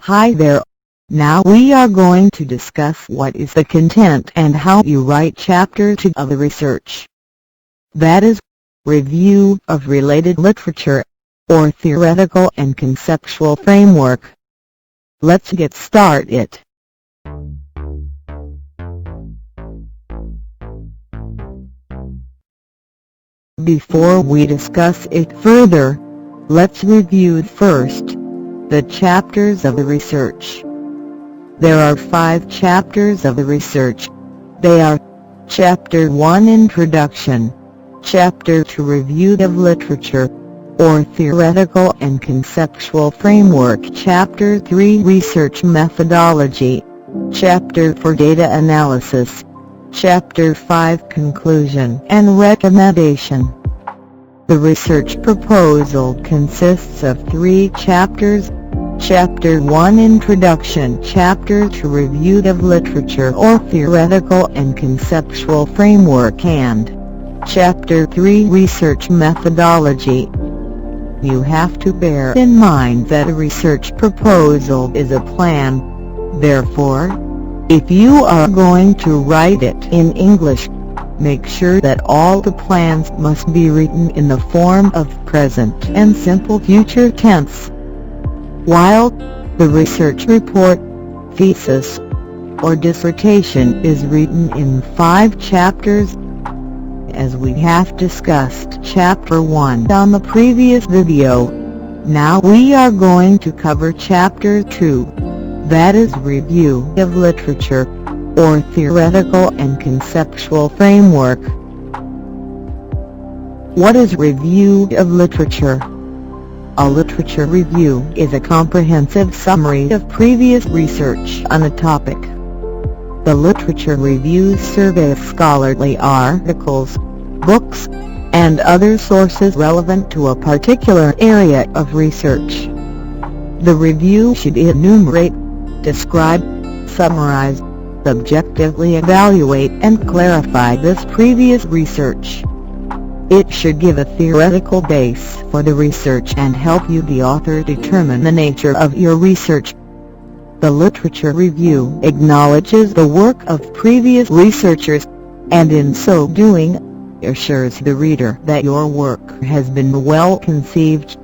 Hi there. Now we are going to discuss what is the content and how you write Chapter 2 of the research. That is, review of related literature, or theoretical and conceptual framework. Let's get started. Before we discuss it further, let's review first the chapters of the research. There are 5 chapters of the research. They are: Chapter 1 Introduction, Chapter 2 Review of Literature, or Theoretical and Conceptual Framework, Chapter 3 Research Methodology, Chapter 4 Data Analysis, Chapter 5 Conclusion and Recommendation. The research proposal consists of 3 chapters: Chapter 1 Introduction, Chapter 2 Review of Literature or Theoretical and Conceptual Framework, and Chapter 3 Research Methodology. You have to bear in mind that a research proposal is a plan. Therefore, if you are going to write it in English, make sure that all the plans must be written in the form of present and simple future tense. While the research report, thesis, or dissertation is written in 5 chapters. As we have discussed Chapter 1 on the previous video, now we are going to cover Chapter 2, that is Review of Literature, or Theoretical and Conceptual Framework. What is review of literature? A literature review is a comprehensive summary of previous research on a topic. The literature reviews survey scholarly articles, books, and other sources relevant to a particular area of research. The review should enumerate, describe, summarize, subjectively evaluate and clarify this previous research. It should give a theoretical base for the research and help you, the author, determine the nature of your research. The literature review acknowledges the work of previous researchers, and in so doing, assures the reader that your work has been well conceived.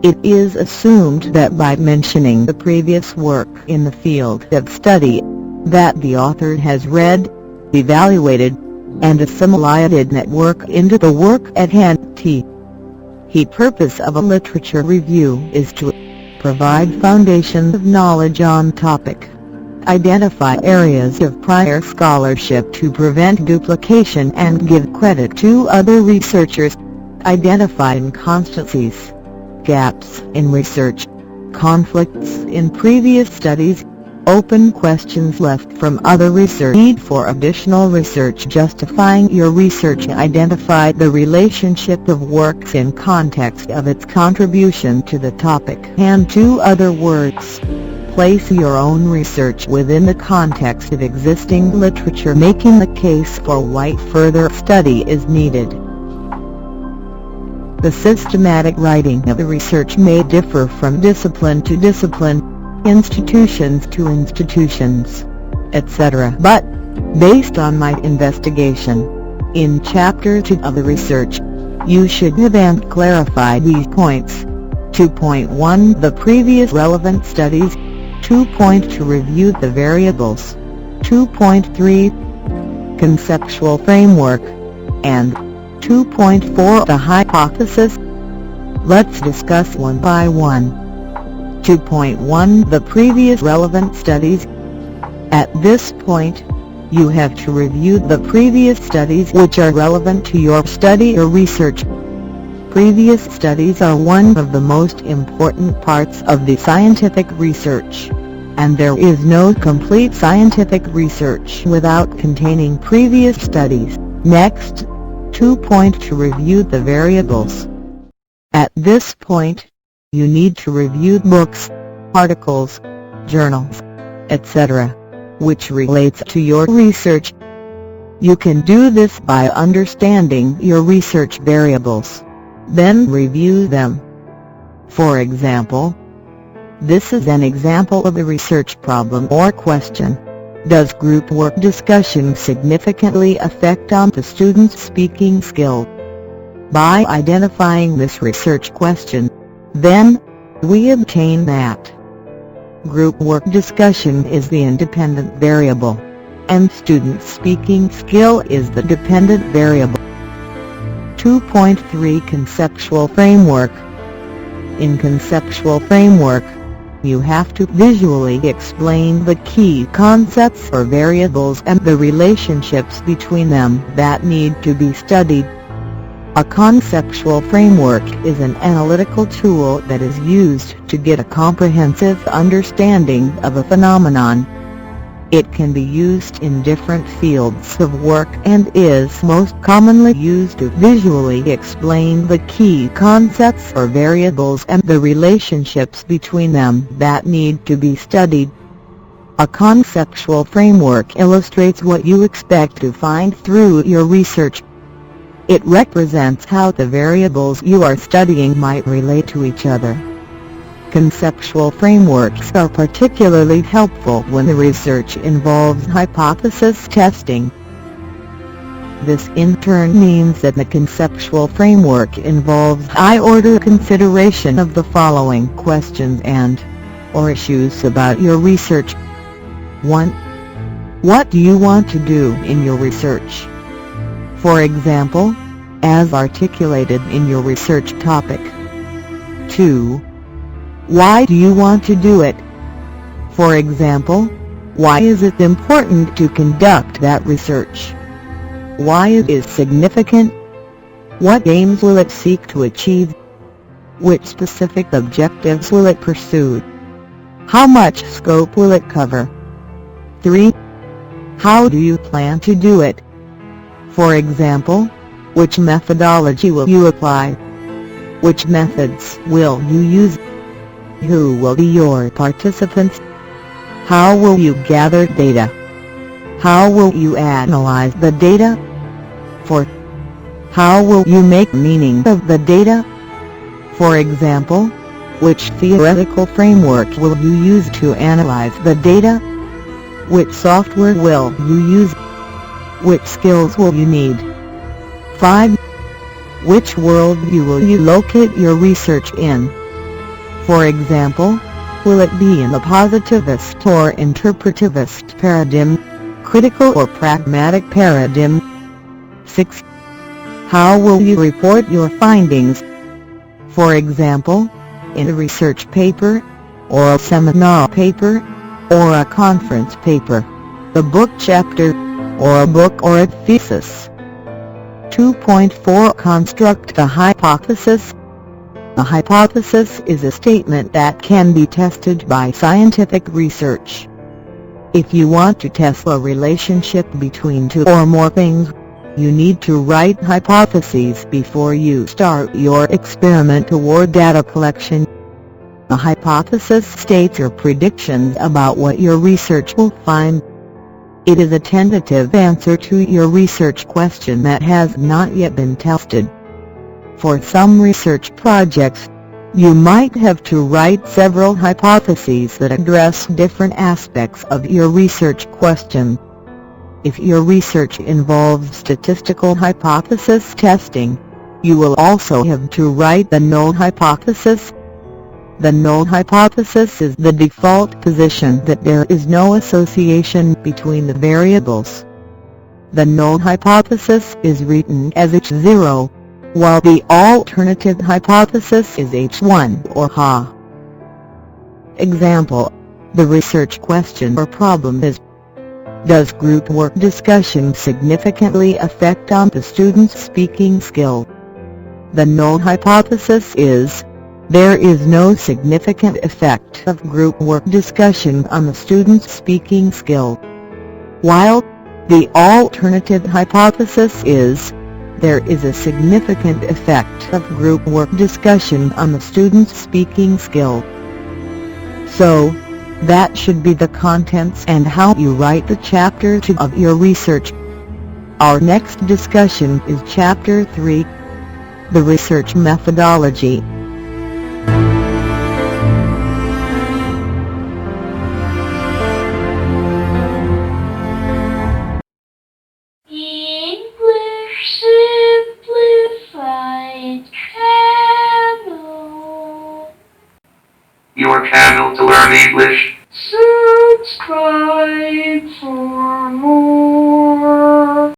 It is assumed that by mentioning the previous work in the field of study, that the author has read, evaluated, and assimilated that work into the work at hand. The purpose of a literature review is to provide foundations of knowledge on topic, identify areas of prior scholarship to prevent duplication and give credit to other researchers, identify inconsistencies, gaps in research, conflicts in previous studies, open questions left from other research, need for additional research justifying your research, identify the relationship of works in context of its contribution to the topic and to other works. Place your own research within the context of existing literature, making the case for why further study is needed. The systematic writing of the research may differ from discipline to discipline, institutions to institutions, etc. But, based on my investigation, in Chapter 2 of the research, you should have and clarify these points. 2.1 The previous relevant studies, 2.2 Review the variables, 2.3 Conceptual framework, and 2.4 The hypothesis. Let's discuss one by one. 2.1 The previous relevant studies. At this point, you have to review the previous studies which are relevant to your study or research. Previous studies are one of the most important parts of the scientific research, and there is no complete scientific research without containing previous studies. Next, 2.2 Review the variables. At this point, you need to review books, articles, journals, etc., which relates to your research. You can do this by understanding your research variables, then review them. For example, This is an example of a research problem or question. Does group work discussion significantly affect on the student's speaking skill? By identifying this research question, then, we obtain that group work discussion is the independent variable, and student speaking skill is the dependent variable. 2.3 Conceptual Framework. In Conceptual Framework, you have to visually explain the key concepts or variables and the relationships between them that need to be studied. A conceptual framework is an analytical tool that is used to get a comprehensive understanding of a phenomenon. It can be used in different fields of work and is most commonly used to visually explain the key concepts or variables and the relationships between them that need to be studied. A conceptual framework illustrates what you expect to find through your research. It represents how the variables you are studying might relate to each other. Conceptual frameworks are particularly helpful when the research involves hypothesis testing. This in turn means that the conceptual framework involves high-order consideration of the following questions or issues about your research. 1. What do you want to do in your research? For example, as articulated in your research topic. 2. Why do you want to do it? For example, why is it important to conduct that research? Why it is significant? What aims will it seek to achieve? Which specific objectives will it pursue? How much scope will it cover? 3. How do you plan to do it? For example, which methodology will you apply? Which methods will you use? Who will be your participants? How will you gather data? How will you analyze the data? 4. How will you make meaning of the data? For example, which theoretical framework will you use to analyze the data? Which software will you use? Which skills will you need? 5. Which worldview will you locate your research in? For example, will it be in the positivist or interpretivist paradigm, critical or pragmatic paradigm? 6. How will you report your findings? For example, in a research paper, or a seminar paper, or a conference paper, a book chapter, or a book or a thesis. 2.4 Construct a hypothesis. A hypothesis is a statement that can be tested by scientific research. If you want to test a relationship between two or more things, you need to write hypotheses before you start your experiment or data collection. A hypothesis states your predictions about what your research will find. It is a tentative answer to your research question that has not yet been tested. For some research projects, you might have to write several hypotheses that address different aspects of your research question. If your research involves statistical hypothesis testing, you will also have to write the null hypothesis. The null hypothesis is the default position that there is no association between the variables. The null hypothesis is written as H0, while the alternative hypothesis is H1 or HA. Example: the research question or problem is: does group work discussion significantly affect on the student's speaking skill? The null hypothesis is: there is no significant effect of group work discussion on the student's speaking skill. While the alternative hypothesis is: there is a significant effect of group work discussion on the student's speaking skill. So, that should be the contents and how you write the Chapter 2 of your research. Our next discussion is Chapter 3, the research methodology. your channel to learn English. Subscribe for more.